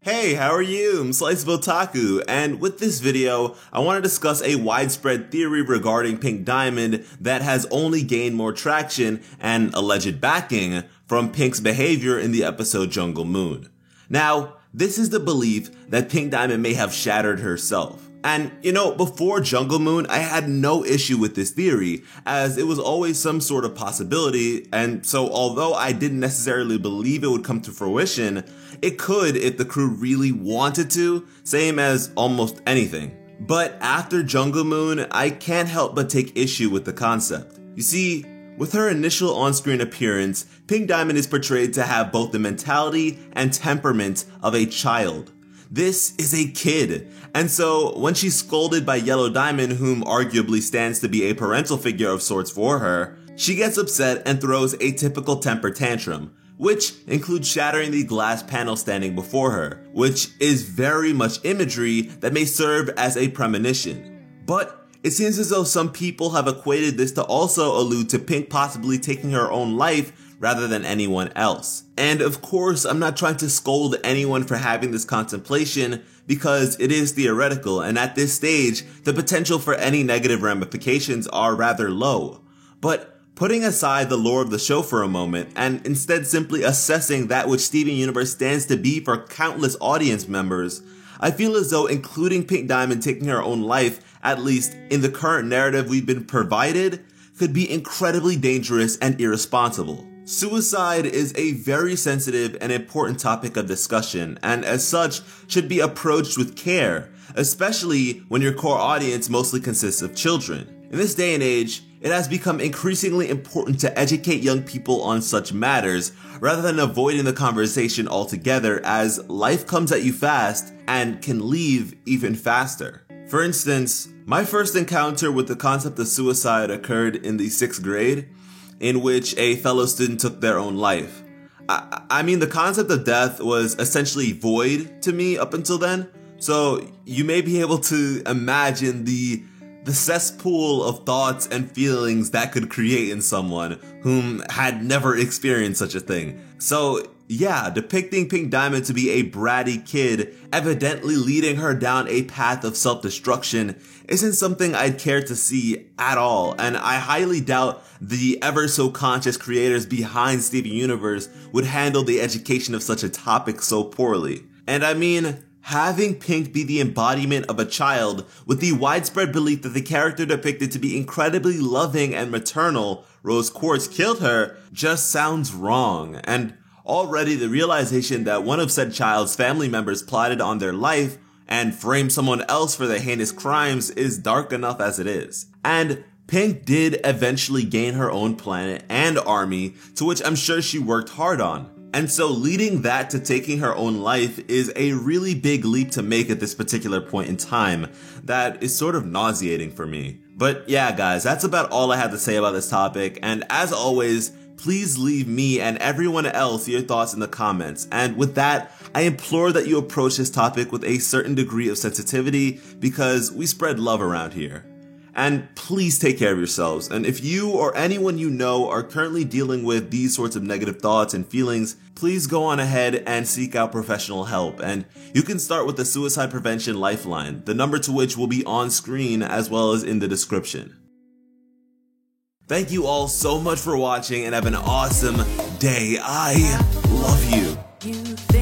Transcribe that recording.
Hey, how are you? I'm Slice of Otaku, and with this video, I want to discuss a widespread theory regarding Pink Diamond that has only gained more traction and alleged backing from Pink's behavior in the episode Jungle Moon. Now, this is the belief that Pink Diamond may have shattered herself. And, before Jungle Moon, I had no issue with this theory, as it was always some sort of possibility, and so although I didn't necessarily believe it would come to fruition, it could if the crew really wanted to, same as almost anything. But after Jungle Moon, I can't help but take issue with the concept. You see, with her initial on-screen appearance, Pink Diamond is portrayed to have both the mentality and temperament of a child. This is a kid, and so when she's scolded by Yellow Diamond, whom arguably stands to be a parental figure of sorts for her, she gets upset and throws a typical temper tantrum, which includes shattering the glass panel standing before her, which is very much imagery that may serve as a premonition. But it seems as though some people have equated this to also allude to Pink possibly taking her own life rather than anyone else. And of course, I'm not trying to scold anyone for having this contemplation because it is theoretical, and at this stage, the potential for any negative ramifications are rather low. But putting aside the lore of the show for a moment, and instead simply assessing that which Steven Universe stands to be for countless audience members, I feel as though including Pink Diamond taking her own life, at least in the current narrative we've been provided, could be incredibly dangerous and irresponsible. Suicide is a very sensitive and important topic of discussion, and as such should be approached with care, especially when your core audience mostly consists of children. In this day and age, it has become increasingly important to educate young people on such matters rather than avoiding the conversation altogether, as life comes at you fast and can leave even faster. For instance, my first encounter with the concept of suicide occurred in the 6th grade, in which a fellow student took their own life. I mean, the concept of death was essentially void to me up until then, so you may be able to imagine the cesspool of thoughts and feelings that could create in someone whom had never experienced such a thing. So yeah, depicting Pink Diamond to be a bratty kid, evidently leading her down a path of self-destruction, isn't something I'd care to see at all, and I highly doubt the ever-so-conscious creators behind Steven Universe would handle the education of such a topic so poorly. And I mean, having Pink be the embodiment of a child, with the widespread belief that the character depicted to be incredibly loving and maternal, Rose Quartz, killed her, just sounds wrong, and already the realization that one of said child's family members plotted on their life and framed someone else for their heinous crimes is dark enough as it is. And Pink did eventually gain her own planet and army, to which I'm sure she worked hard on. And so leading that to taking her own life is a really big leap to make at this particular point in time that is sort of nauseating for me. But yeah, guys, that's about all I have to say about this topic, and as always, please leave me and everyone else your thoughts in the comments. And with that, I implore that you approach this topic with a certain degree of sensitivity, because we spread love around here. And please take care of yourselves. And if you or anyone you know are currently dealing with these sorts of negative thoughts and feelings, please go on ahead and seek out professional help. And you can start with the Suicide Prevention Lifeline, the number to which will be on screen as well as in the description. Thank you all so much for watching, and have an awesome day. I love you.